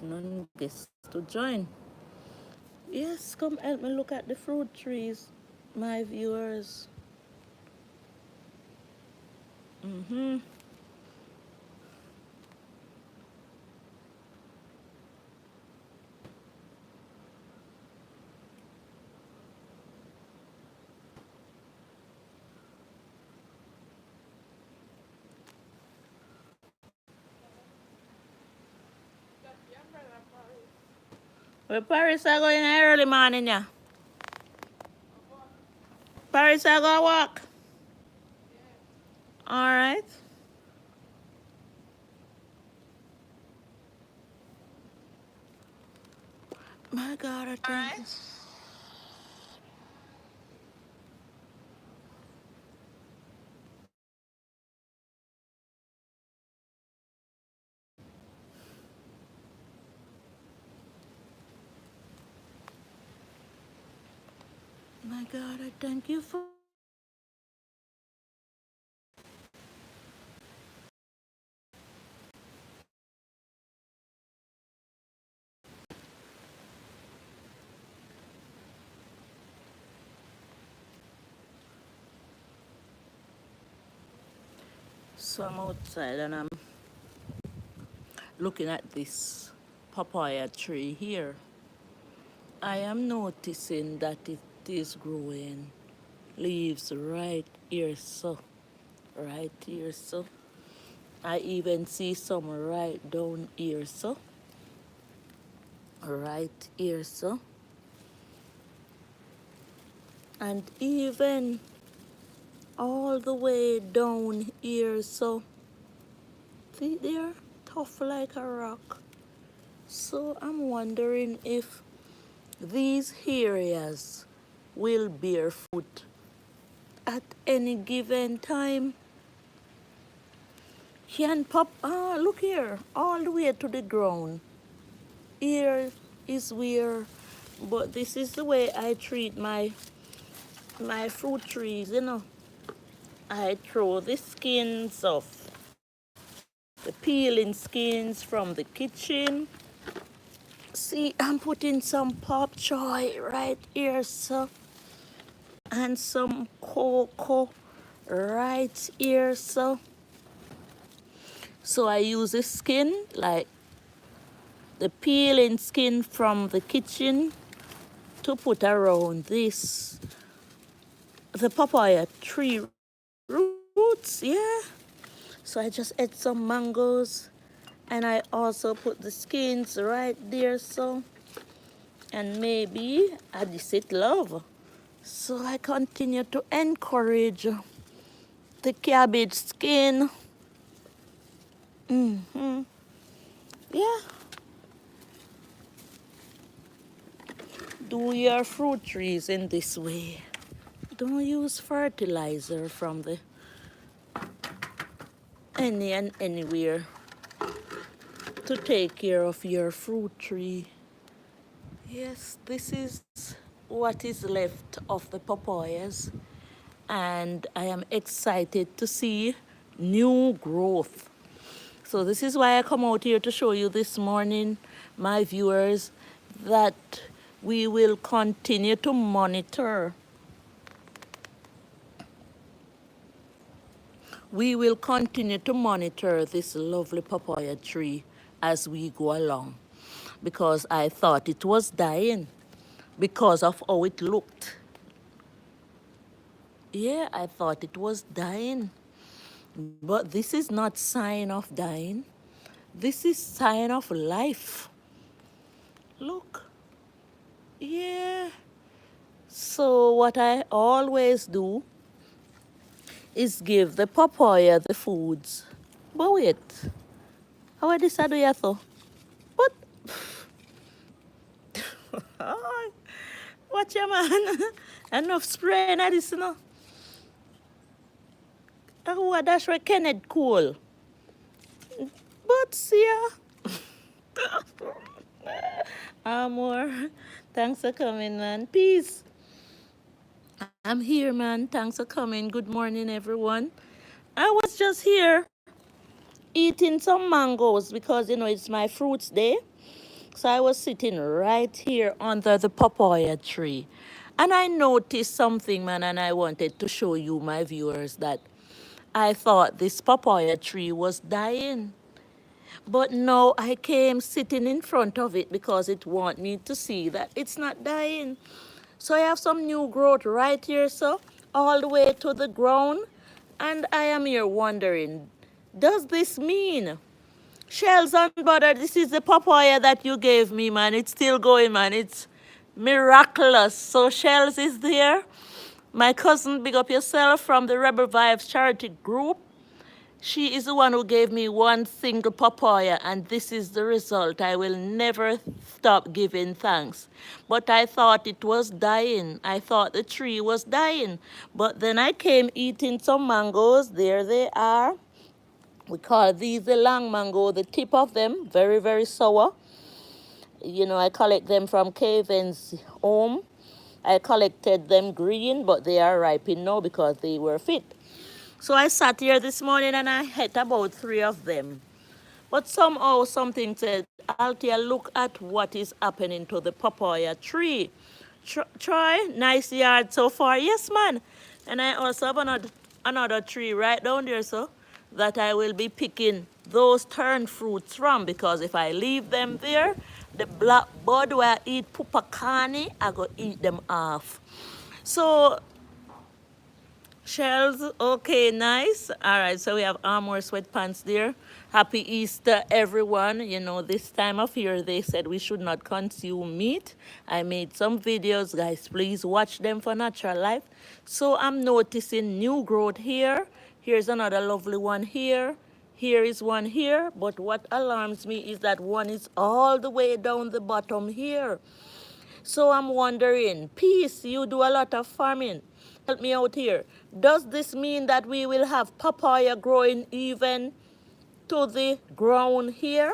none guests to join. Yes, come help me look at the fruit trees, my viewers. Where Paris are going early morning, yeah? Paris are going to walk. All right. My God, I thank you. My God, I thank you for. So I'm outside and I'm looking at this papaya tree here. I am noticing that it is growing leaves right here, so right here, so I even see some right down here, so right here, so and even all the way down here, so see there, tough like a rock. So I'm wondering if these areas will bear fruit at any given time. Can pop, look here, all the way to the ground. Here is where, but this is the way I treat my fruit trees, you know. I throw the skins off, the peeling skins from the kitchen. See, I'm putting some pop choy right here, so, and some cocoa right here, so. So I use the skin, like the peeling skin from the kitchen, to put around this, the papaya tree roots, yeah. So I just ate some mangoes and I also put the skins right there, so, and maybe I just it love. So I continue to encourage the cabbage skin. Yeah. Do your fruit trees in this way. Don't use fertilizer from the any and anywhere to take care of your fruit tree. Yes, this is what is left of the papayas, and I am excited to see new growth. So this is why I come out here to show you this morning, my viewers, that we will continue to monitor. We will continue to monitor this lovely papaya tree as we go along, because I thought it was dying because of how it looked. Yeah, I thought it was dying. But this is not sign of dying. This is sign of life. Look. Yeah. So what I always do is give the papaya the foods. But wait. How are this I do you though? But watch your man. Enough spray na this no. Who that's where Kenneth cool. But see ya. Amor. Thanks for coming, man. Peace. I'm here, man. Thanks for coming. Good morning, everyone. I was just here eating some mangoes because, you know, it's my fruits day. So I was sitting right here under the papaya tree. And I noticed something, man, and I wanted to show you, my viewers, that I thought this papaya tree was dying. But no, I came sitting in front of it because it want me to see that it's not dying. So I have some new growth right here, so all the way to the ground. And I am here wondering, does this mean Shells unbuttered, this is the papaya that you gave me, man. It's still going, man. It's miraculous. So Shells is there. My cousin, big up yourself, from the Rebel Vibes charity group. She is the one who gave me one single papaya, and this is the result. I will never stop giving thanks. But I thought it was dying. I thought the tree was dying. But then I came eating some mangoes. There they are. We call these the long mango. The tip of them, very, very sour. You know, I collect them from Kevin's home. I collected them green, but they are ripening now because they were fit. So I sat here this morning and I ate about 3 of them. But somehow something said, Althea, look at what is happening to the papaya tree. Troy, nice yard so far. Yes, man. And I also have another tree right down there, so that I will be picking those turned fruits from, because if I leave them there, the black bud where I eat pupakani, I go eat them off. So Shells, okay, nice. All right, so we have armor sweatpants there. Happy Easter, everyone. You know, this time of year, they said we should not consume meat. I made some videos, guys. Please watch them for natural life. So I'm noticing new growth here. Here's another lovely one here. Here is one here. But what alarms me is that one is all the way down the bottom here. So I'm wondering, Peace, you do a lot of farming. Help me out here. Does this mean that we will have papaya growing even to the ground here?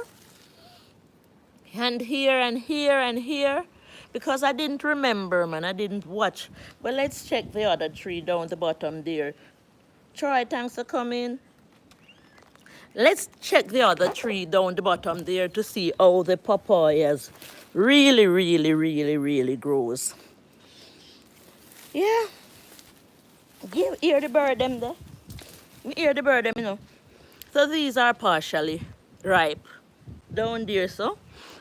And here and here and here? Because I didn't remember, man. I didn't watch. But let's check the other tree down the bottom there. Troy, thanks for coming. Let's check the other tree down the bottom there to see how the papayas really grows. Yeah. Hear the bird them there. Hear the bird them, you know. So these are partially ripe down there, so.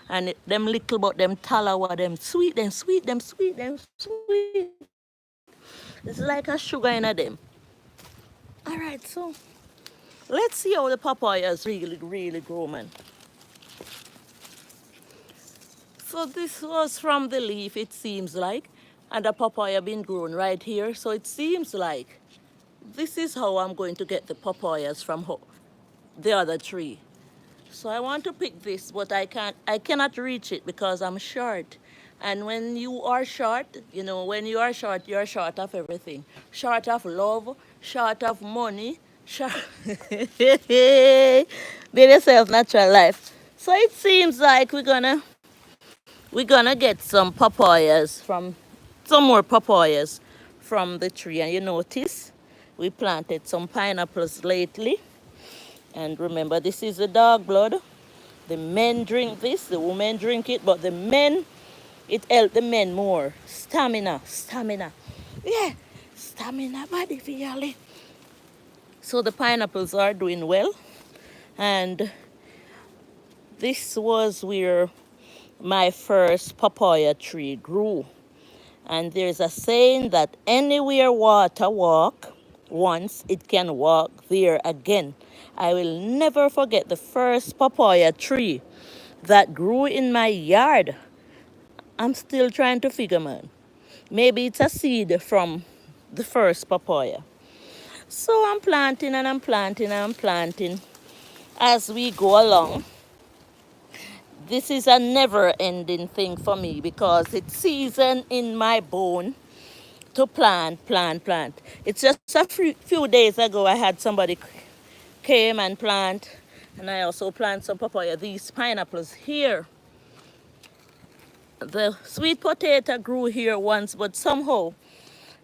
And them little but them talawa, them sweet, them sweet, them sweet, them sweet. It's like a sugar in them. All right, so let's see how the papayas really grow, man. So this was from the leaf, it seems like. And the papaya been grown right here. So it seems like this is how I'm going to get the papayas from the other tree. So I want to pick this, but I cannot reach it because I'm short. And when you are short, you know, when you are short of everything. Short of love, short of money, short... Live yourself natural life. So it seems like we're gonna get some papayas some more papayas from the tree. And you notice we planted some pineapples lately. And remember, this is the dog blood. The men drink this, the women drink it, but the men, it helps the men more. Stamina. Yeah, stamina body for y'all. So the pineapples are doing well. And this was where my first papaya tree grew. And there's a saying that anywhere water walk once, it can walk there again. I will never forget the first papaya tree that grew in my yard. I'm still trying to figure, man. Maybe it's a seed from the first papaya. So I'm planting and I'm planting and I'm planting as we go along. This is a never-ending thing for me because it's season in my bone to plant. It's just a few days ago I had somebody came and plant, and I also plant some papaya. These pineapples here. The sweet potato grew here once, but somehow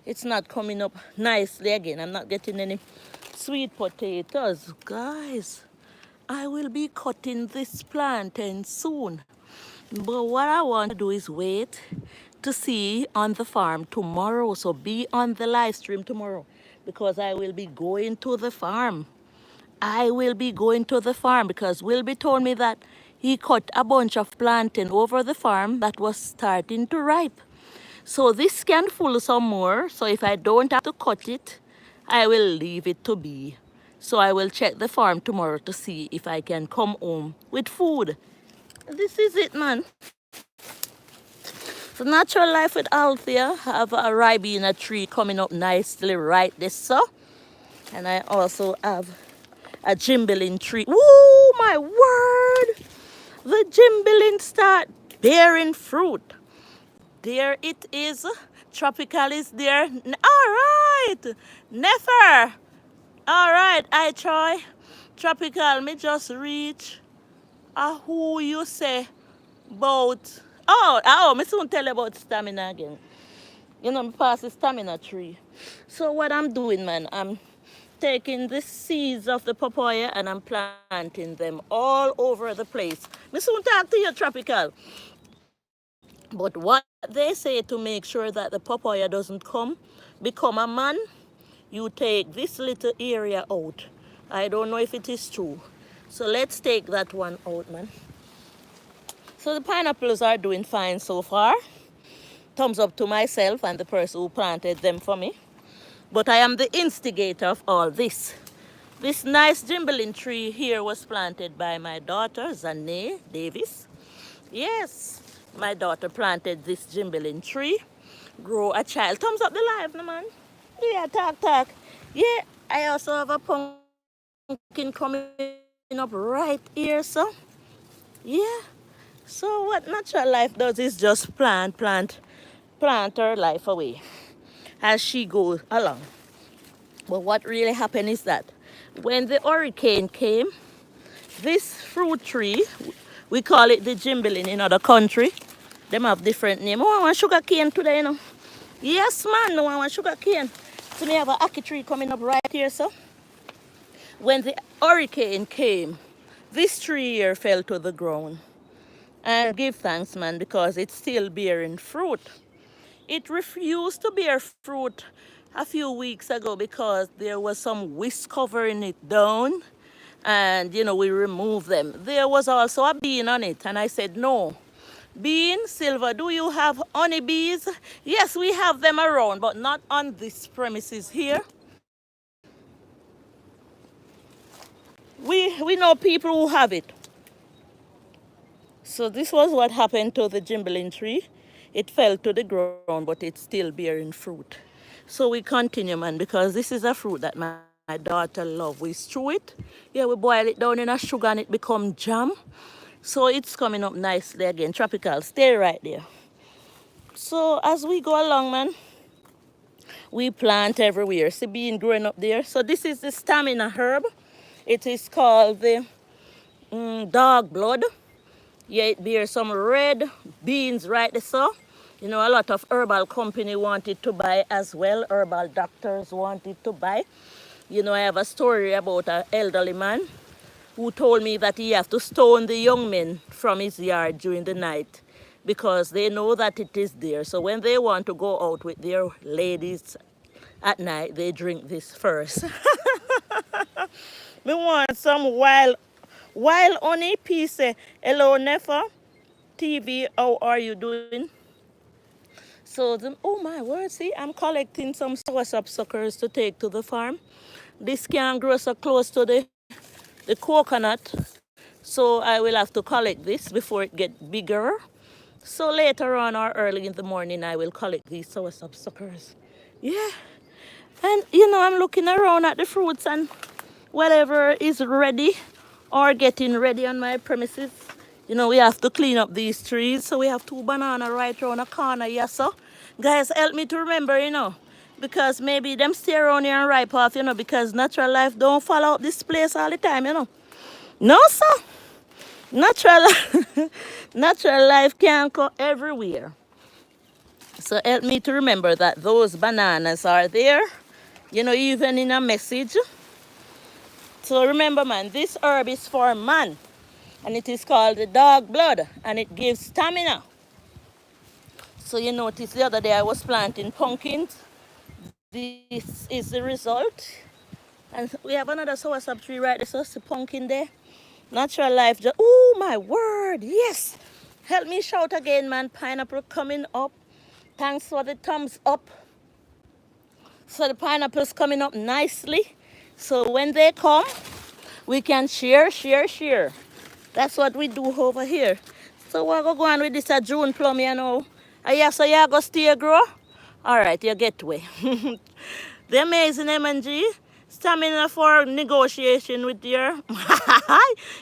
it's not coming up nicely again. I'm not getting any sweet potatoes. Guys, I will be cutting this plantain soon But what I want to do is wait to see on the farm tomorrow. So be on the live stream tomorrow because I will be going to the farm. I will be going to the farm because Wilby told me that he cut a bunch of plantain over the farm that was starting to ripe. So this can full some more. So if I don't have to cut it, I will leave it to be. So I will check the farm tomorrow to see if I can come home with food. This is it, man. So natural life with Althea. I have a ribena tree coming up nicely right this so. And I also have a gimbalin tree. Woo, my word! The gimbalin start bearing fruit. There it is. Tropical is there. All right. Nefer. All right, I try. Tropical, me just reach. Who you say about? Me soon tell you about stamina again. You know, me pass the stamina tree. So what I'm doing, man, I'm taking the seeds of the papaya and I'm planting them all over the place. Me soon talk to you, Tropical. But what they say to make sure that the papaya doesn't become a man, you take this little area out. I don't know if it is true. So let's take that one out, man. So the pineapples are doing fine so far. Thumbs up to myself and the person who planted them for me. But I am the instigator of all this. This nice gimbalin tree here was planted by my daughter, Zane Davis. Yes, my daughter planted this gimbalin tree. Grow a child. Thumbs up the live, no man. Yeah, talk. Yeah, I also have a pumpkin coming up right here, so. Yeah. So what natural life does is just plant her life away as she goes along. But what really happened is that when the hurricane came, this fruit tree, we call it the gimbalin in other country. Them have different name. Oh, I want sugar cane today, you know. Yes, man, no, I want sugar cane. So we have a ackee tree coming up right here, so. When the hurricane came, this tree here fell to the ground. And give thanks, man, because it's still bearing fruit. It refused to bear fruit a few weeks ago because there was some whisk covering it down. And, you know, we removed them. There was also a bean on it. And I said, no. Bean, Silver, do you have honeybees? Yes, we have them around, but not on this premises here. We know people who have it. So this was what happened to the gimbalin tree. It fell to the ground, but it's still bearing fruit. So we continue, man, because this is a fruit that my daughter loves. We stew it. Yeah, we boil it down in a sugar and it becomes jam. So it's coming up nicely again. Tropical, stay right there. So as we go along, man, we plant everywhere. See bean growing up there. So this is the stamina herb. It is called the dog blood. Yeah, it bears some red beans right there, so. You know, a lot of herbal company wanted to buy as well. Herbal doctors wanted to buy. You know, I have a story about an elderly man who told me that he has to stone the young men from his yard during the night because they know that it is there. So when they want to go out with their ladies at night, they drink this first. Me want some wild honey piece. Hello, Nefa. TV, how are you doing? So, oh my word, see, I'm collecting some soursop suckers to take to the farm. This can't grow so close to the coconut. So I will have to collect this before it gets bigger. So later on or early in the morning, I will collect these soursop suckers. Yeah. And, you know, I'm looking around at the fruits and whatever is ready or getting ready on my premises. You know, we have to clean up these trees. So we have 2 bananas right around the corner. Yes, so. Guys, help me to remember, you know. Because maybe them stay around here and ripe off, you know. Because natural life don't fall out this place all the time, you know. No, sir. Natural life can go everywhere. So help me to remember that those bananas are there. You know, even in a message. So remember, man, this herb is for man. and it is called the dog blood, and it gives stamina. So you notice the other day I was planting pumpkins. This is the result. And we have another soursop tree right there, so it's the pumpkin there. Natural life. Oh my word, yes. Help me shout again, man. Pineapple coming up. Thanks for the thumbs up. So the pineapple's coming up nicely. So when they come, we can share. That's what we do over here. So we're going to go on with this June plum, you know. Yeah, so you go stay grow? All right, you get away. The amazing M&G. Stamina for negotiation with your...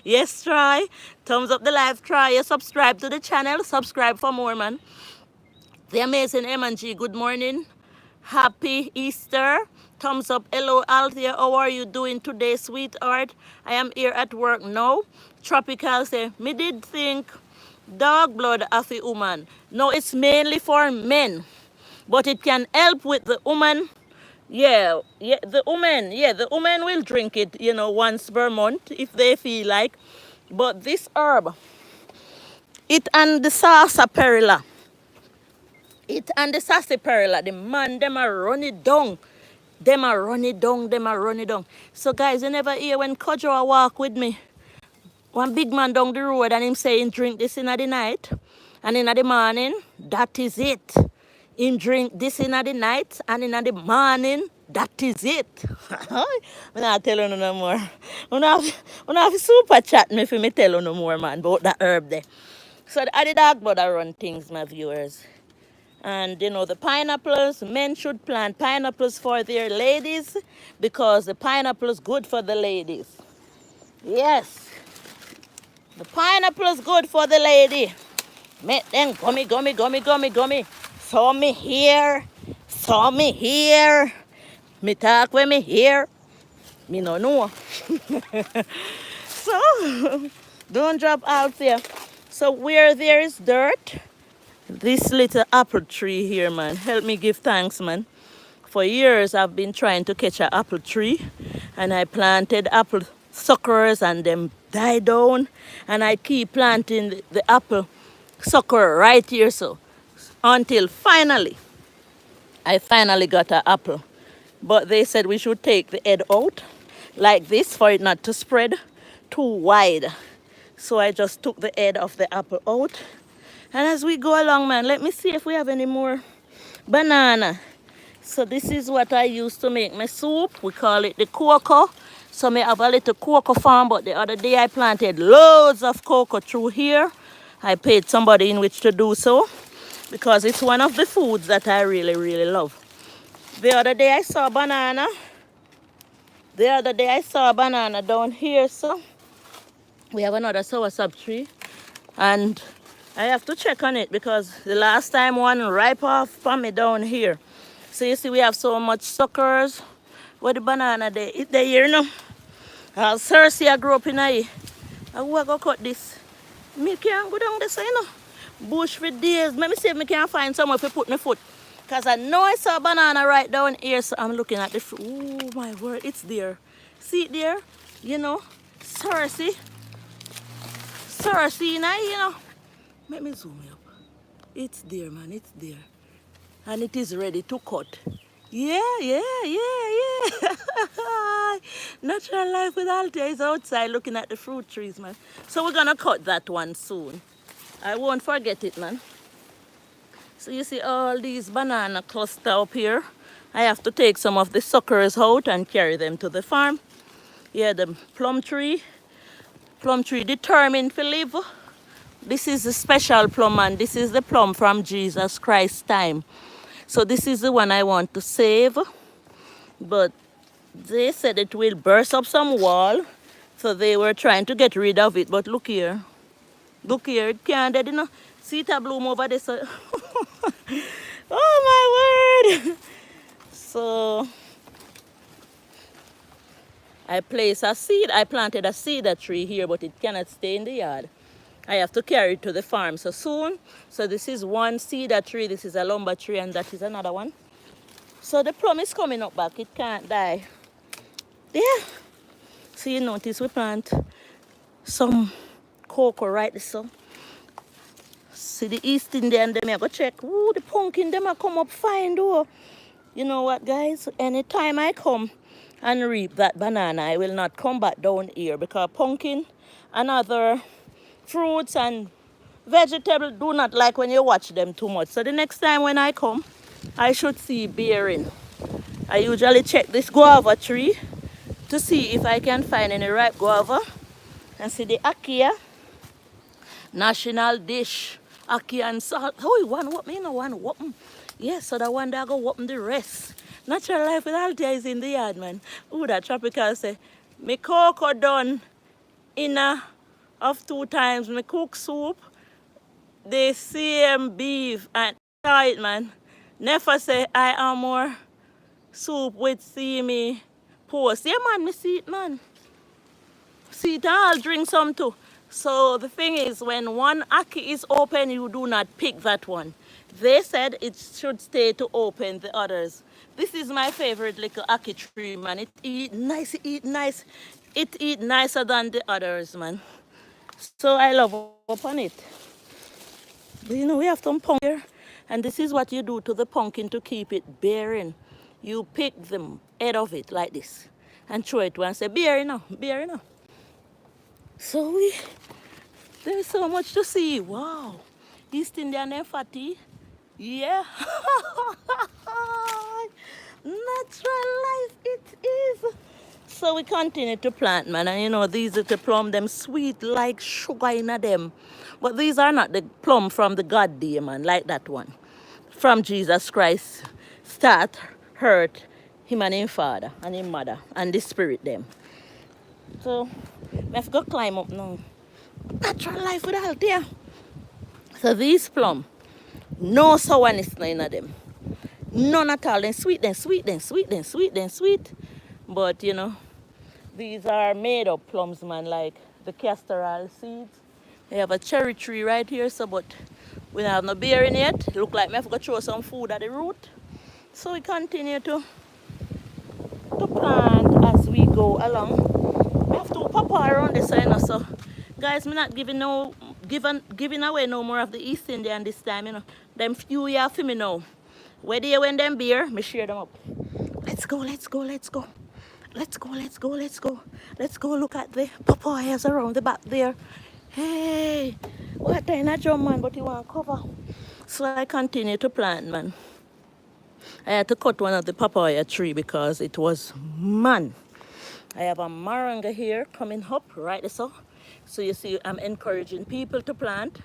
Yes, try. Thumbs up the live, try. You subscribe to the channel. Subscribe for more, man. The amazing M&G, good morning. Happy Easter. Thumbs up. Hello, Althea. How are you doing today, sweetheart? I am here at work now. Tropical say, me did think dog blood of a woman. No, it's mainly for men. But it can help with the woman. The woman will drink it, you know, once per month if they feel like. But this herb, it and the sarsaparilla, the man, them a run it down. Them a run it down. So guys, you never hear when Kojo walk with me. One big man down the road and him saying drink this in the night and in the morning, that is it. Him drink this in the night and in the morning, that is it. I'm not telling you no more. I'm not super chat me if me tell you no more, man, about that herb there. So the dog blood run things, my viewers. And you know, the pineapples, men should plant pineapples for their ladies because the pineapple is good for the ladies. Yes. The pineapple is good for the lady. Make them gummy. Saw me here. Me talk with me here. Me no know. So, don't drop out there. So where there is dirt, this little apple tree here, man, help me give thanks, man. For years, I've been trying to catch an apple tree, and I planted apple suckers, and them died down, and I keep planting the apple sucker right here, so until I finally got an apple. But they said we should take the head out like this for it not to spread too wide. So I just took the head of the apple out. And as we go along, man, let me see if we have any more banana. So this is what I use to make my soup. We call it the cocoa. So I have a little cocoa farm, but the other day I planted loads of cocoa through here. I paid somebody in which to do so because it's one of the foods that I really, really love. The other day I saw banana. Down here, so we have another soursop tree. And I have to check on it because the last time one ripe off from me down here. So you see we have so much suckers. Where the banana there? It's there here now. Cersei I grew up in here. I will go cut this. Me can't go down this way, you know. Bush for days. Let me see if I can find somewhere to put my foot. Because I know I saw a banana right down here, so I'm looking at the fruit. Oh my word, it's there. See it there? You know, Cersei, you know. Let me zoom up. It's there, man, it's there. And it is ready to cut. Yeah. Natural life with Althea is outside looking at the fruit trees, man. So we're gonna cut that one soon. I won't forget it, man. So you see all these banana cluster up here. I have to take some of the suckers out and carry them to the farm. Yeah, the plum tree determined to live. This is a special plum, and this is the plum from Jesus Christ's time. So this is the one I want to save. But they said it will burst up some wall. So they were trying to get rid of it. But look here, it can't, you know. See it a bloom over there. So oh my word. So I placed a seed. I planted a cedar tree here, but it cannot stay in the yard. I have to carry it to the farm so soon. So this is one cedar tree, this is a lumber tree, and that is another one. So the plum is coming up back, it can't die. Yeah. So you notice we plant some cocoa right there, so. See the East Indian, them I go check. Ooh, the pumpkin, them I come up fine, though. You know what, guys? Anytime I come and reap that banana, I will not come back down here because pumpkin and other fruits and vegetables do not like when you watch them too much. So the next time when I come, I should see bearing. I usually check this guava tree to see if I can find any ripe guava. And see the Althea, national dish. Ackee and salt. Oh, one whoop me, no one whoop. Yes, so that one that go whoop the rest. Natural life with Althea is in the yard, man. Ooh, that tropical say, me cocoa done in of 2 times. Me cook soup, the same beef and it, man. Never say I am more soup with see me post. Yeah, man, me see it, man. See it, I'll drink some too. So the thing is, when one ackee is open, you do not pick that one. They said it should stay to open the others. This is my favorite little ackee tree, man. It eat nice, it eat nice. It eat nicer than the others, man. So I love upon it. But you know, we have some pumpkin here, and this is what you do to the pumpkin to keep it bearing. You pick the head of it like this and throw it and say, bear now, bear now. So there's so much to see. Wow. East Indian and fatty. Yeah. Natural life it is. So we continue to plant, man. And you know, these are the plum, them sweet like sugar in them. But these are not the plum from the God day, man, like that one. From Jesus Christ. Start hurt him and his father and his mother and the spirit them. So we have to go climb up now. Natural life with Althea. So these plum, no sourness in them. None at all. Then sweet, then sweet, then sweet, then sweet, then sweet. But you know, these are made up plums, man, like the castor oil seeds. They have a cherry tree right here, so but we don't have no bearing yet. It look like we have to throw some food at the root. So we continue to plant as we go along. We have to pop around the side, so guys, I'm not giving away no more of the East Indian this time, you know. Them few year for me now. Where they when them beer, me share them up. Let's go, let's go, let's go. Let's go, let's go, let's go. Let's go look at the papayas around the back there. Hey, what in a drum, man, but you want cover. So I continue to plant, man. I had to cut one of the papaya tree because it was, man. I have a moringa here coming up right so. So you see, I'm encouraging people to plant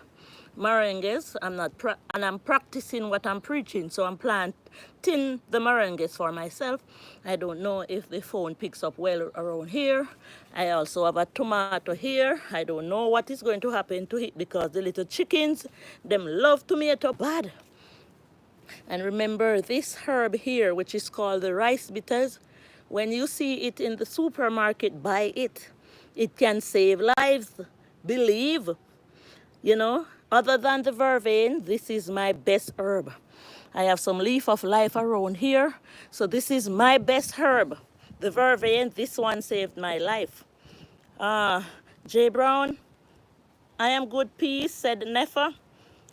moringas. I'm practicing what I'm preaching. So I'm planting the moringas for myself. I don't know if the phone picks up well around here. I also have a tomato here. I don't know what is going to happen to it because the little chickens, them love tomato bad. And remember this herb here, which is called the rice bitters. When you see it in the supermarket, buy it. It can save lives. Believe. You know, other than the vervain, this is my best herb. I have some leaf of life around here. So this is my best herb. The vervain, this one saved my life. J. Brown, I am good peace, said Nefa.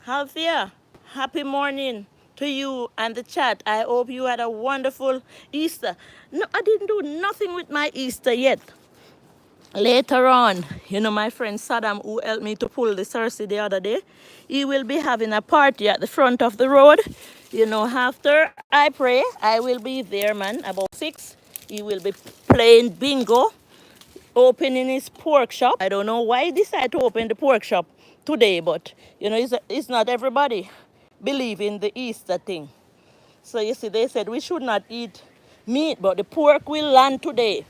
Althea, happy morning to you and the chat. I hope you had a wonderful Easter. No, I didn't do nothing with my Easter yet. Later on, you know, my friend Saddam, who helped me to pull the Cersei the other day, he will be having a party at the front of the road. You know, after I pray, I will be there, man, about 6. He will be playing bingo, opening his pork shop. I don't know why he decided to open the pork shop today, but, you know, it's not everybody believe in the Easter thing. So, you see, they said we should not eat meat, but the pork will land today.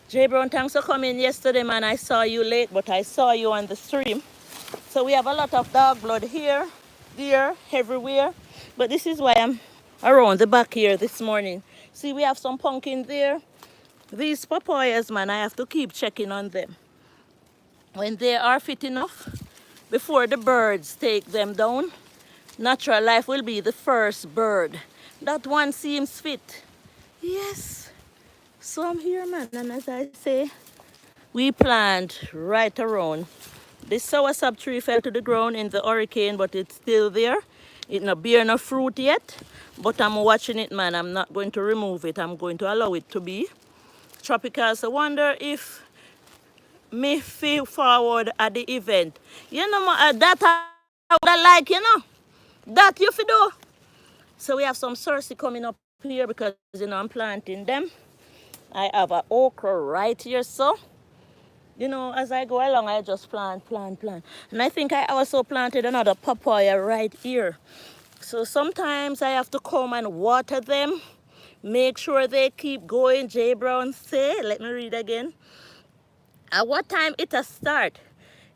J. Brown, thanks for coming yesterday, man. I saw you late, but I saw you on the stream. So we have a lot of dog blood here, there, everywhere. But this is why I'm around the back here this morning. See, we have some pumpkin there. These papayas, man, I have to keep checking on them. When they are fit enough, before the birds take them down, natural life will be the first bird. That one seems fit. Yes. So I'm here, man, and as I say, we plant right around This soursop tree fell to the ground in the hurricane, but it's still there. It's not bear no fruit yet, but I'm watching it, man. I'm not going to remove it. I'm going to allow it to be tropical. So wonder if me feel forward at the event. You know, that I would like, you know, that you fi do. So we have some sursi coming up here because, you know, I'm planting them. I have an okra right here, so, you know, as I go along, I just plant. And I think I also planted another papaya right here. So sometimes I have to come and water them, make sure they keep going. J. Brown say, let me read again. At what time it has start?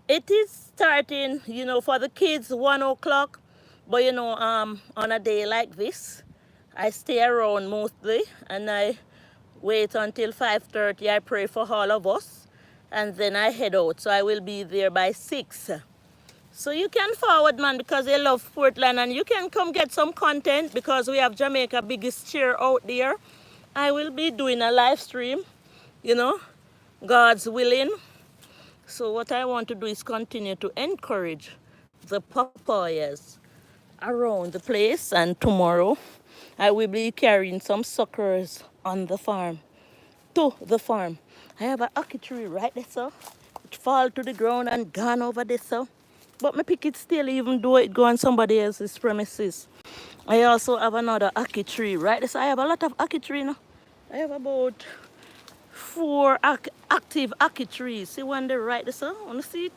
It is starting, you know, for the kids 1 o'clock. But you know, on a day like this, I stay around mostly and I wait until 5:30. I pray for all of us and then I head out. So I will be there by 6. So you can forward, man, because they love Portland, and you can come get some content because we have Jamaica biggest cheer out there. I will be doing a live stream, you know, God's willing. So what I want to do is continue to encourage the papayas around the place, and tomorrow I will be carrying some suckers on the farm, to the farm. I have an ackee tree right there, so it fall to the ground and gone over there, so. But me pick it still even though it go on somebody else's premises. I also have another ackee tree right there, so I have a lot of ackee tree now. I have about 4 active ackee trees. See one there right there, so, wanna see it?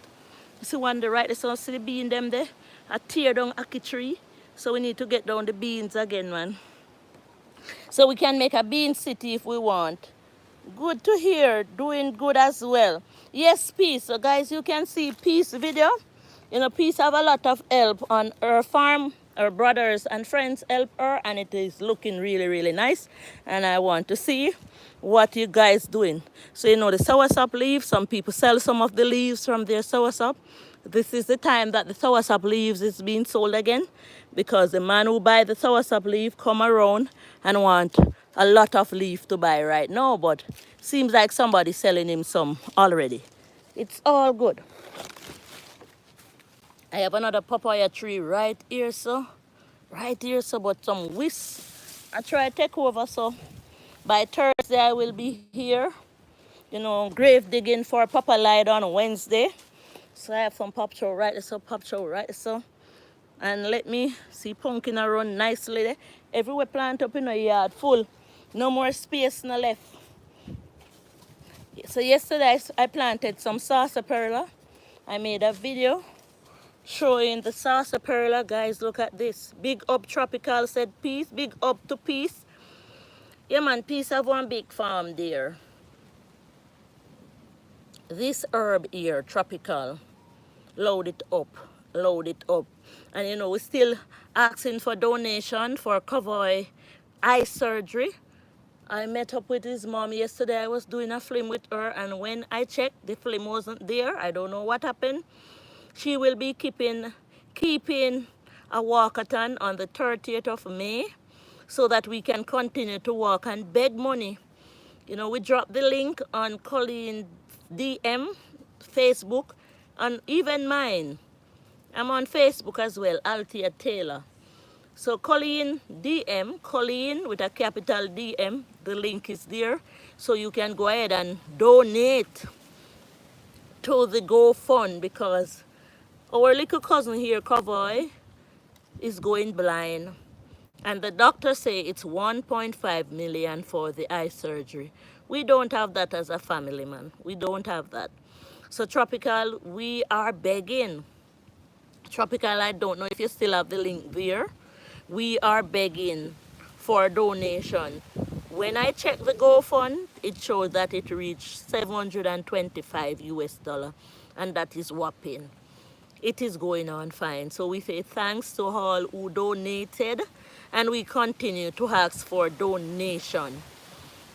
See one there right there, so see the bean them there? I tear down ackee tree. So we need to get down the beans again, man. So we can make a bean city if we want. Good to hear, doing good as well. Yes, Peace. So guys, you can see Peace video. You know, Peace have a lot of help on her farm. Her brothers and friends help her, and it is looking really, really nice. And I want to see what you guys doing. So you know the soursop leaves, some people sell some of the leaves from their soursop. This is the time that the soursop leaves is being sold again, because the man who buy the soursop leaf come around and want a lot of leaf to buy right now, but seems like somebody selling him some already. It's all good. I have another papaya tree right here, so. Right here, so, but some whisk. I try to take over, so by Thursday I will be here. You know, grave digging for Papa Light on Wednesday. So I have some pop show right there, so pop show right there, so. And let me see pumpkin around nicely there. Everywhere plant up in a yard full. No more space no left. So yesterday I planted some sarsaparilla. I made a video showing the sarsaparilla. Guys, look at this. Big up tropical, said Peace. Big up to Peace. Yeah, man, Peace have one big farm there. This herb here, tropical, load it up. And you know, we're still asking for donation for Cowboy eye surgery. I met up with his mom yesterday. I was doing a film with her, and when I checked, the film wasn't there. I don't know what happened. She will be keeping a walkathon on the 30th of May so that we can continue to walk and beg money. You know, we dropped the link on Colleen DM, Facebook, and even mine. I'm on Facebook as well, Althea Taylor. So Colleen DM, Colleen with a capital DM, the link is there. So you can go ahead and donate to the GoFund, because our little cousin here, Cowboy, is going blind. And the doctor say it's 1.5 million for the eye surgery. We don't have that as a family, man. We don't have that. So Tropical, we are begging. Tropical, I don't know if you still have the link there. We are begging for donation. When I check the GoFund, it shows that it reached 725 US dollar, and that is whopping. It is going on fine. So we say thanks to all who donated, and we continue to ask for donation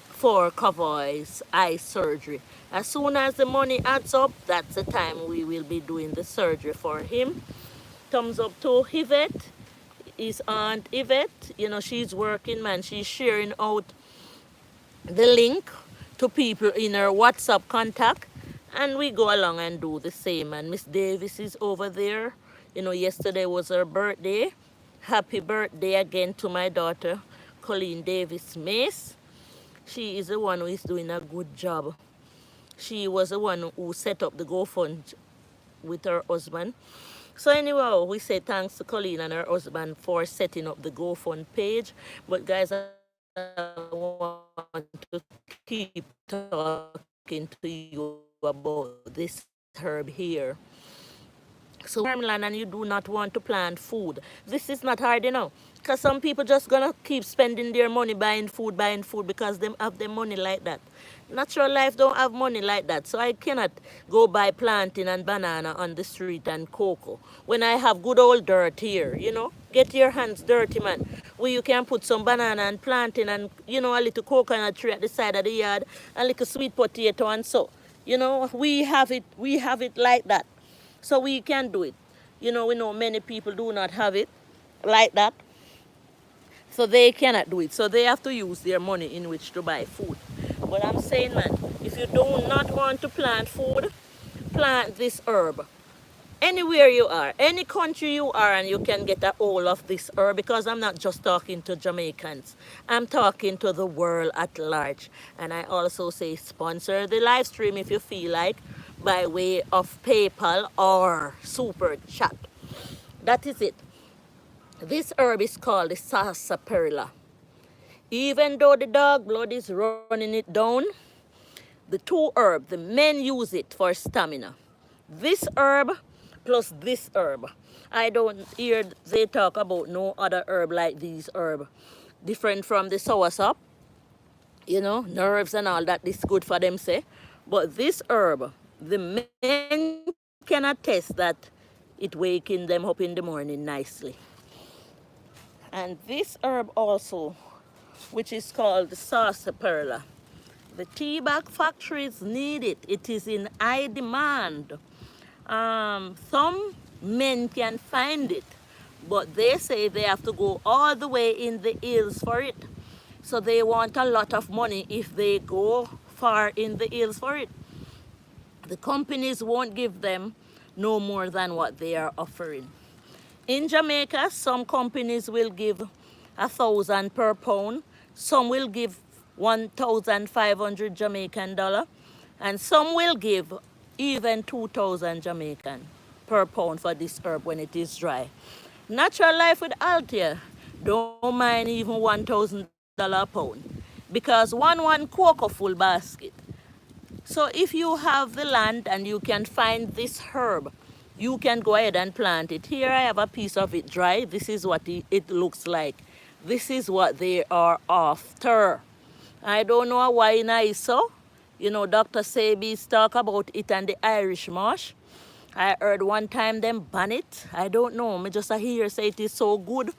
for Cowboy's eye surgery. As soon as the money adds up, that's the time we will be doing the surgery for him. Thumbs up to Yvette, his aunt Yvette. You know, she's working, man. She's sharing out the link to people in her WhatsApp contact, And we go along and do the same. And Miss Davis is over there. You know, yesterday was her birthday. Happy birthday again to my daughter, Colleen Davis Mace. She is the one who is doing a good job. She was the one who set up the GoFund with her husband. So anyhow, we say thanks to Colleen and her husband for setting up the GoFund page. But guys, I want to keep talking to you about this herb here. So farmland and you do not want to plant food. This is not hard, you know. Because some people just gonna keep spending their money buying food because they have their money like that. Natural life don't have money like that. So I cannot go buy plantain and banana on the street and cocoa when I have good old dirt here, you know. Get your hands dirty, man. Where you can put some banana and plantain and, you know, a little coconut tree at the side of the yard, a little sweet potato and so. You know, we have it like that. So we can do it. You know, we know many people do not have it like that. So they cannot do it. So they have to use their money in which to buy food. But I'm saying, man, if you do not want to plant food, plant this herb. Anywhere you are, any country you are, and you can get a hold of this herb, because I'm not just talking to Jamaicans. I'm talking to the world at large. And I also say sponsor the live stream if you feel like, by way of PayPal or Super Chat. That is it. This herb is called the sarsaparilla. Even though the dog blood is running it down, the two herbs, the men use it for stamina. This herb plus this herb. I don't hear they talk about no other herb like these herb. Different from the soursop, you know, nerves and all that is good for them, say. But this herb, the men can attest that it waking them up in the morning nicely. And this herb also, which is called the sarsaparilla, the tea bag factories need it. It is in high demand. Some men can find it, but they say they have to go all the way in the hills for it. So they want a lot of money if they go far in the hills for it. The companies won't give them no more than what they are offering. In Jamaica, some companies will give 1,000 per pound. Some will give 1,500 Jamaican dollar, and some will give even 2,000 Jamaican per pound for this herb when it is dry. Natural Life with Althea don't mind even $1,000 a pound, because one cocoa full basket. So if you have the land and you can find this herb, you can go ahead and plant it. Here I have a piece of it dry. This is what it looks like. This is what they are after. I don't know why I so. You know, Dr. Sabi's talk about it and the Irish marsh. I heard one time them ban it. I don't know. Me just hear say it is so good.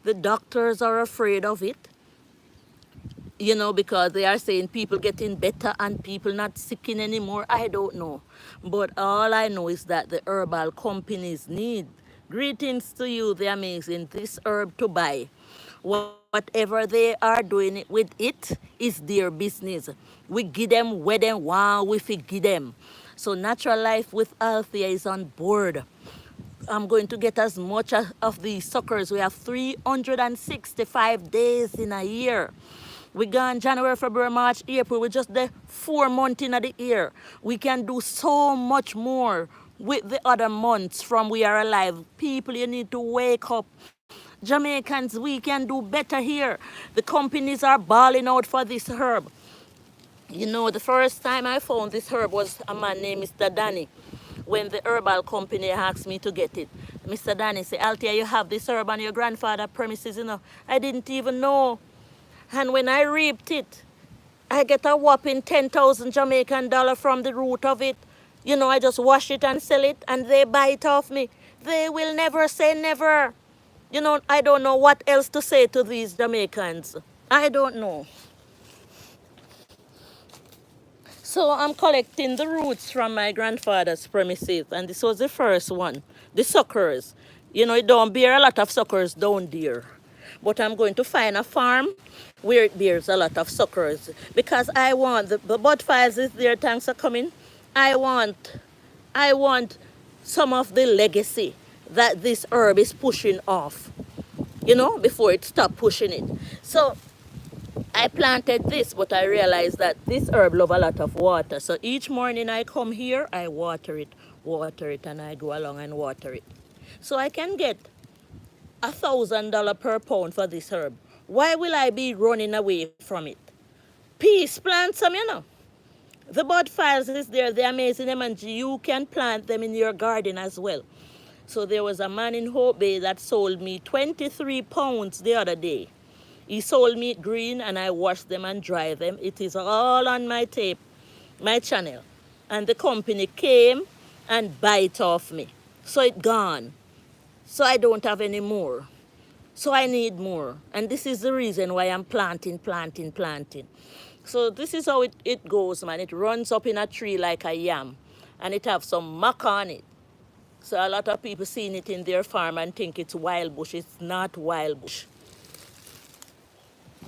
The doctors are afraid of it. You know, because they are saying people getting better and people not sicking anymore. I don't know. But all I know is that the herbal companies need. Greetings to you, the amazing. This herb to buy. Whatever they are doing with it is their business. We give them where they want, we give them. So Natural Life with Althea is on board. I'm going to get as much of these suckers. We have 365 days in a year. We gone January, February, March, April. We just the 4 months in the year. We can do so much more with the other months from we are alive. People, you need to wake up. Jamaicans, we can do better here. The companies are bawling out for this herb. You know, the first time I found this herb was a man named Mr. Danny. When the herbal company asked me to get it, Mr. Danny said, Althea, you have this herb on your grandfather's premises, you know. I didn't even know. And when I reaped it, I get a whopping 10,000 Jamaican dollar from the root of it. You know, I just wash it and sell it, and they buy it off me. They will never say never. You know, I don't know what else to say to these Jamaicans. I don't know. So I'm collecting the roots from my grandfather's premises, and this was the first one, the suckers. You know, it don't bear a lot of suckers down there. But I'm going to find a farm where it bears a lot of suckers, because I want, the bud files is there, thanks for coming. I want, I want some of the legacy that this herb is pushing off, before it stop pushing it. So I planted this, but I realized that this herb love a lot of water. So each morning I come here, I water it, and I go along and water it. So I can get $1,000 per pound for this herb. Why will I be running away from it? Peace, plant some. The bud files is there, they're amazing them, and you can plant them in your garden as well. So there was a man in Hope Bay that sold me 23 pounds the other day. He sold me green, and I washed them and dried them. It is all on my tape, my channel. And the company came and buy it off me. So it gone. So I don't have any more. So I need more. And this is the reason why I'm planting. So this is how it goes, man. It runs up in a tree like a yam. And it have some muck on it. So a lot of people seen it in their farm and think it's wild bush. It's not wild bush.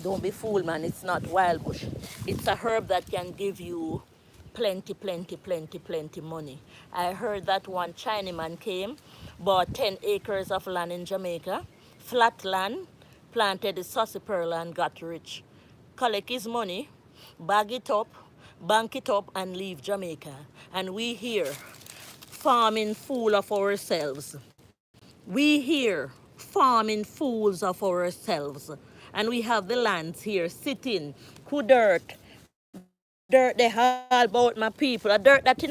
Don't be fooled, man. It's not wild bush. It's a herb that can give you plenty money. I heard that one Chinaman came, bought 10 acres of land in Jamaica, flat land, planted the sarsaparilla and got rich. Collect his money, bag it up, bank it up, and leave Jamaica. And we here, farming fool of ourselves. We here, farming fools of ourselves. And we have the lands here sitting, who dirt they all about my people. A dirt that,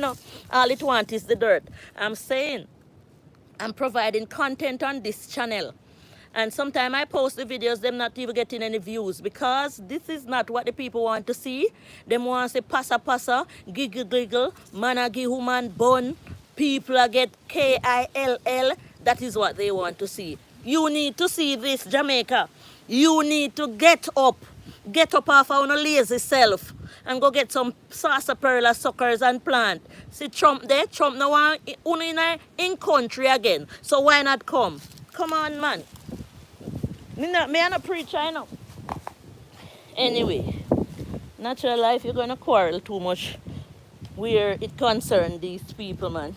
all it want is the dirt. I'm saying, I'm providing content on this channel. And sometimes I post the videos, them not even getting any views because this is not what the people want to see. Them want to say passa, giggle, man a give woman bun, people a get KILL. That is what they want to see. You need to see this, Jamaica. You need to get up. Get up off of your lazy self and go get some sarsaparilla suckers and plant. See Trump there? Trump now want in country again. So why not come? Come on, man. Me not preach, I know. Anyway, natural life, you're going to quarrel too much where it concerns these people, man.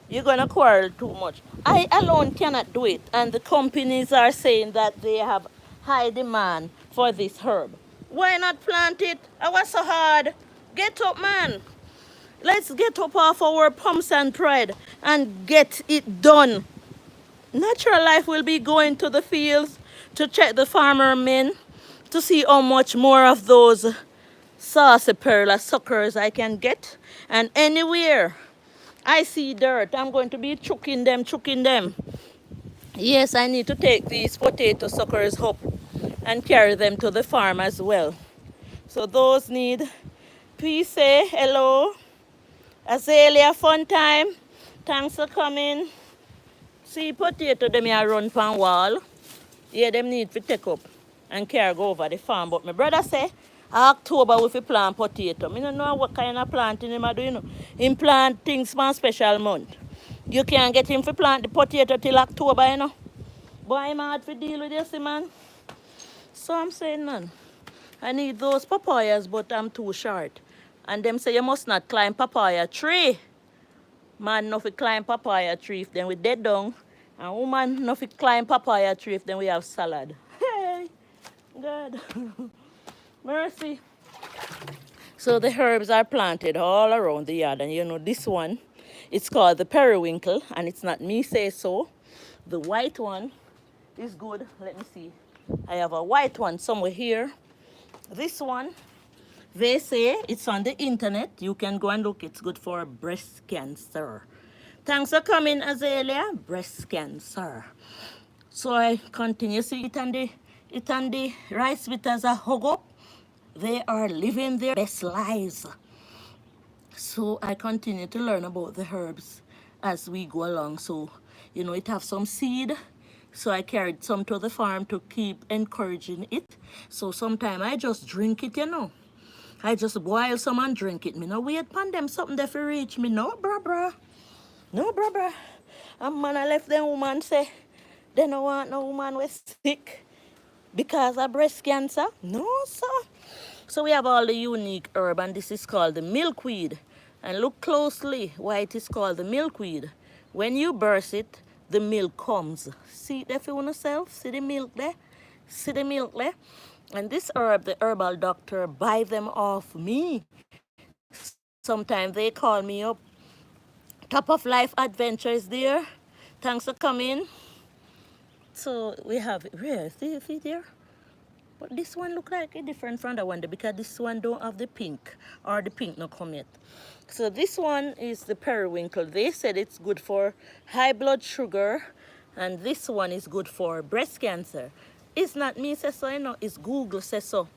You're going to quarrel too much. I alone cannot do it. And the companies are saying that they have high demand for this herb. Why not plant it? I was so hard. Get up, man. Let's get up off our pumps and pride and get it done. Natural life will be going to the fields to check the farmer men to see how much more of those sarsaparilla suckers I can get. And anywhere I see dirt, I'm going to be chucking them. Yes, I need to take these potato suckers up and carry them to the farm as well. So those need, please say hello. Azalea, fun time. Thanks for coming. See potato them here run pan wall. Yeah, them need to take up and carry go over the farm. But my brother say October we fi plant potato. I don't know what kind of planting him do, Him plant things for a special month. You can't get him to plant the potato till October, Boy, I'm hard to deal with this, man. So I'm saying, man, I need those papayas, but I'm too short. And them say you must not climb papaya tree. Man, no fi climb papaya tree if then we dead down. And woman, no fi climb papaya tree if then we have salad. Hey, God. Mercy. So the herbs are planted all around the yard. And this one, it's called the periwinkle. And it's not me say so. The white one is good. Let me see. I have a white one somewhere here. This one, they say it's on the internet. You can go and look. It's good for breast cancer. Thanks for coming, Azalea. Breast cancer. So I continue to see it and the rice bitters are hug up. They are living their best lives. So I continue to learn about the herbs as we go along. So, it have some seed. So I carried some to the farm to keep encouraging it. So sometimes I just drink it, I just boil some and drink it. Me no wait upon them something there for reach me. No, bruh. No, bruh. And man, I left them woman say, they don't want no woman with sick because of breast cancer. No, sir. So we have all the unique herb, and this is called the milkweed. And look closely why it is called the milkweed. When you burst it, the milk comes. See there for yourself? See the milk there? See the milk there? And this herb, the herbal doctor, buy them off me. Sometimes they call me up. Top of Life Adventure is there. Thanks for coming. So we have, where? See there? But this one look like a different from the one because this one don't have the pink, or the pink not come yet. So this one is the periwinkle. They said it's good for high blood sugar, and this one is good for breast cancer. It's not me say so, you know, it's Google says so.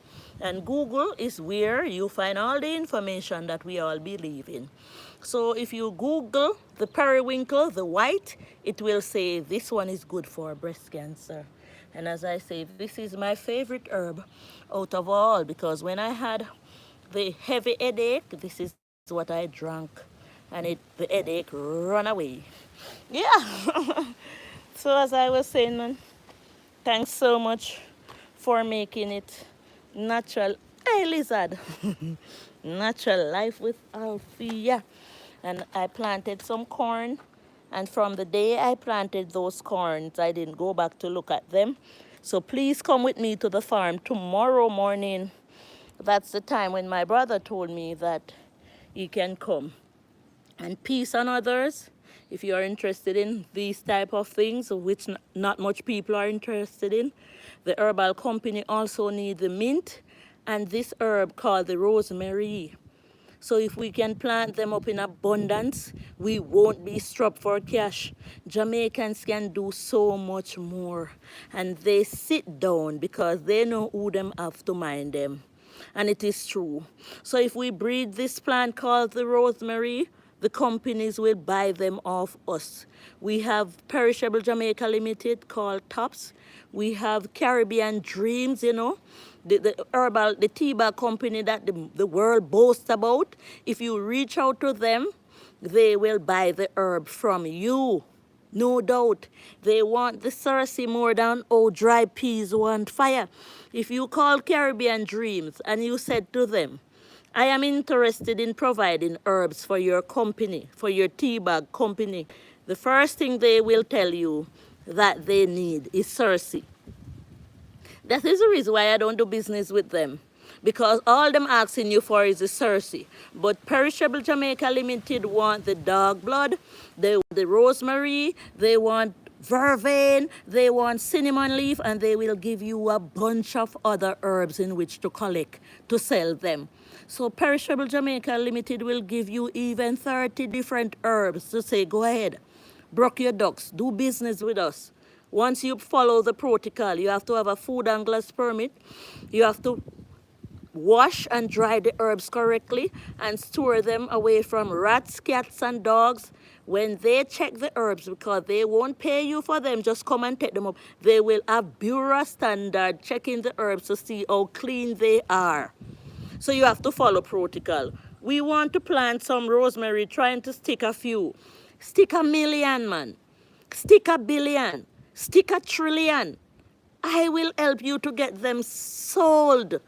And Google is where you find all the information that we all believe in. So if you Google the periwinkle, the white, it will say this one is good for breast cancer. And as I say, this is my favorite herb out of all, because when I had the heavy headache, this is what I drank, and the headache run away. Yeah. So as I was saying, man, thanks so much for making it natural. Hey, lizard. Natural life with Althea. And I planted some corn. And from the day I planted those corns, I didn't go back to look at them. So please come with me to the farm tomorrow morning. That's the time when my brother told me that he can come. And peace on others. If you are interested in these type of things, which not much people are interested in, the herbal company also need the mint and this herb called the rosemary. So if we can plant them up in abundance, we won't be strapped for cash. Jamaicans can do so much more. And they sit down because they know who them have to mind them. And it is true. So if we breed this plant called the rosemary, the companies will buy them off us. We have Perishable Jamaica Limited called Tops. We have Caribbean Dreams, you know, the tea bag company that the world boasts about. If you reach out to them, they will buy the herb from you. No doubt. They want the Cersei more than dry peas want fire. If you call Caribbean Dreams and you said to them, I am interested in providing herbs for your company, for your tea bag company, the first thing they will tell you that they need is Cersei. That is the reason why I don't do business with them. Because all them asking you for is the Cersei. But Perishable Jamaica Limited want the dog blood, they want the rosemary, they want vervain, they want cinnamon leaf, and they will give you a bunch of other herbs in which to collect, to sell them. So Perishable Jamaica Limited will give you even 30 different herbs to say, go ahead, broke your ducks, do business with us. Once you follow the protocol, you have to have a food and glass permit. You have to wash and dry the herbs correctly and store them away from rats, cats, and dogs. When they check the herbs, because they won't pay you for them, just come and take them up. They will have Bureau standard checking the herbs to see how clean they are. So you have to follow protocol. We want to plant some rosemary, trying to stick a few. Stick a million, man. Stick a billion. Stick a trillion. I will help you to get them sold.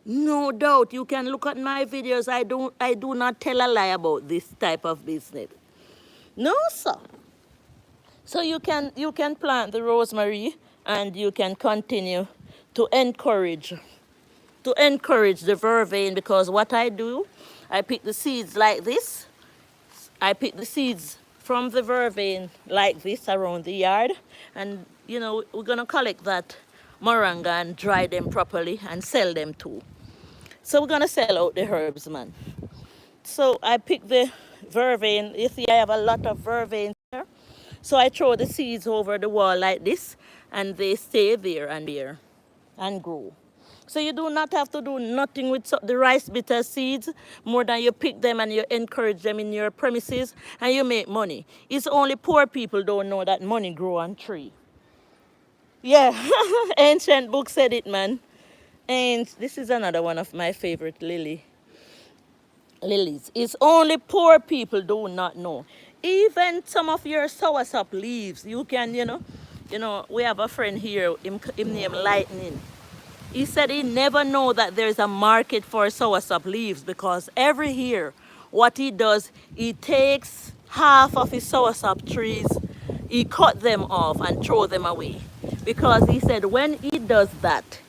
No doubt. You can look at my videos. I do not tell a lie about this type of business. No, sir. So you can plant the rosemary and you can continue to encourage the vervain, because what I do, I pick the seeds like this. I pick the seeds from the vervain like this around the yard, and you know, we're gonna collect that moringa and dry them properly and sell them too. So we're gonna sell out the herbs, man. So I pick the vervain. You see I have a lot of vervain here. So I throw the seeds over the wall like this, and they stay there and grow. So you do not have to do nothing with the rice bitter seeds more than you pick them and you encourage them in your premises and you make money. It's only poor people don't know that money grow on tree. Yeah, ancient book said it, man. And this is another one of my favorite lilies. It's only poor people do not know. Even some of your soursop leaves, you can, we have a friend here, him named Lightning. He said he never know that there's a market for soursop leaves because every year what he does, he takes half of his soursop trees, he cut them off and throw them away. Because he said when he does that,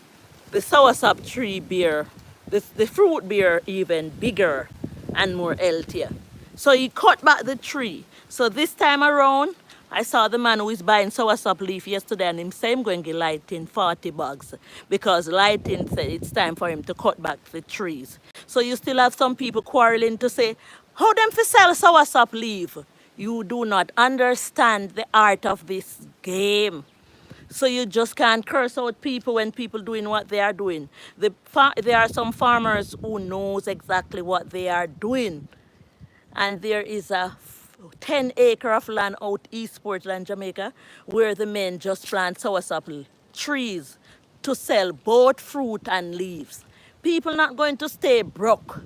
the soursop tree bear, the fruit bear even bigger and more healthier. So he cut back the tree. So this time around, I saw the man who is buying soursop leaf yesterday and him say I'm going to get Lighting 40 bucks because Lighting said it's time for him to cut back the trees. So you still have some people quarreling to say, how them for sell soursop leaf? You do not understand the art of this game. So you just can't curse out people when people doing what they are doing. There are some farmers who knows exactly what they are doing. And there is a 10-acre of land out East Portland, Jamaica, where the men just plant soursop trees to sell both fruit and leaves. People not going to stay broke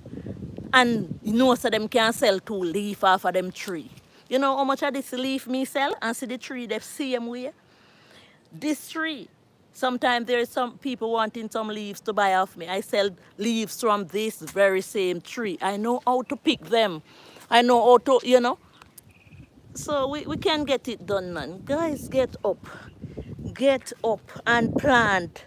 and most of them can sell 2 leaf off of them tree. You know how much of this leaf me sell and see the tree the same way? This tree. Sometimes there's some people wanting some leaves to buy off me. I sell leaves from this very same tree. I know how to pick them. I know how to, you know. So we can get it done, man. Guys, get up. Get up and plant.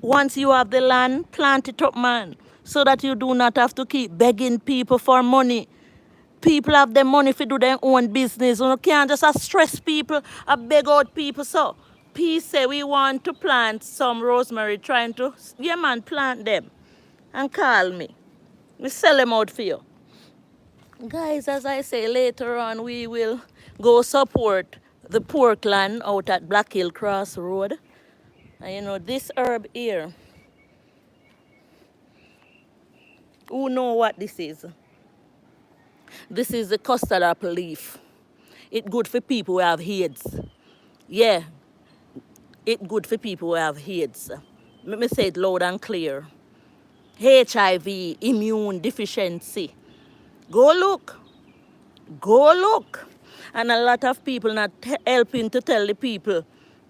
Once you have the land, plant it up, man. So that you do not have to keep begging people for money. People have the money to do their own business. You can't just stress people, beg out people. So, P say we want to plant some rosemary, trying to, yeah man, plant them. And call me. We sell them out for you. Guys, as I say, later on we will go support the pork land out at Black Hill Cross Road. And you know, this herb here, who know what this is? This is the custard apple leaf. It's good for people who have AIDS. Yeah, it's good for people who have AIDS. Let me say it loud and clear. HIV, immune deficiency. Go look. Go look. And a lot of people not helping to tell the people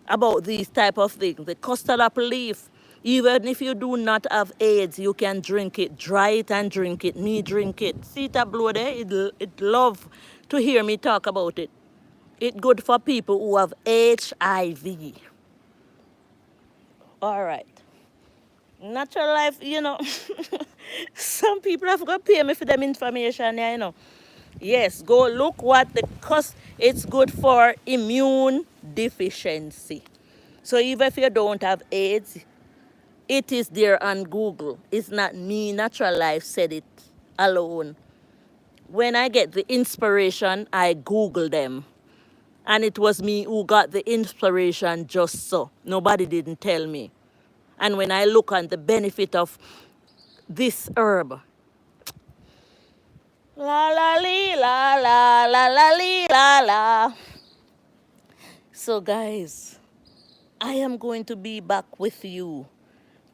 about these type of things. The custard apple leaf, even if you do not have AIDS, you can drink it. Dry it and drink it. Me drink it. See it blow there? It love to hear me talk about it. It's good for people who have HIV. All right. Natural life, you know, some people have got to pay me for them information, you know. Yes, go look what the cost. It's good for immune deficiency. So even if you don't have AIDS, it is there on Google. It's not me, Natural Life said it alone. When I get the inspiration, I Google them. And it was me who got the inspiration just so. Nobody didn't tell me. And when I look on the benefit of this herb, la la li la la la la li la la. So guys, I am going to be back with you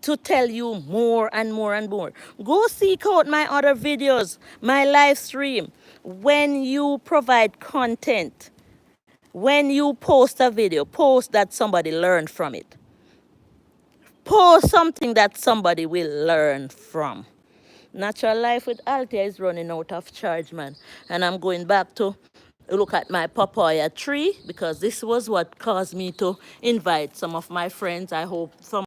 to tell you more and more and more. Go seek out my other videos, my live stream. When you provide content, when you post a video, post that somebody learned from it. Post something that somebody will learn from. Natural Life with Althea is running out of charge, man. And I'm going back to look at my papaya tree because this was what caused me to invite some of my friends. I hope some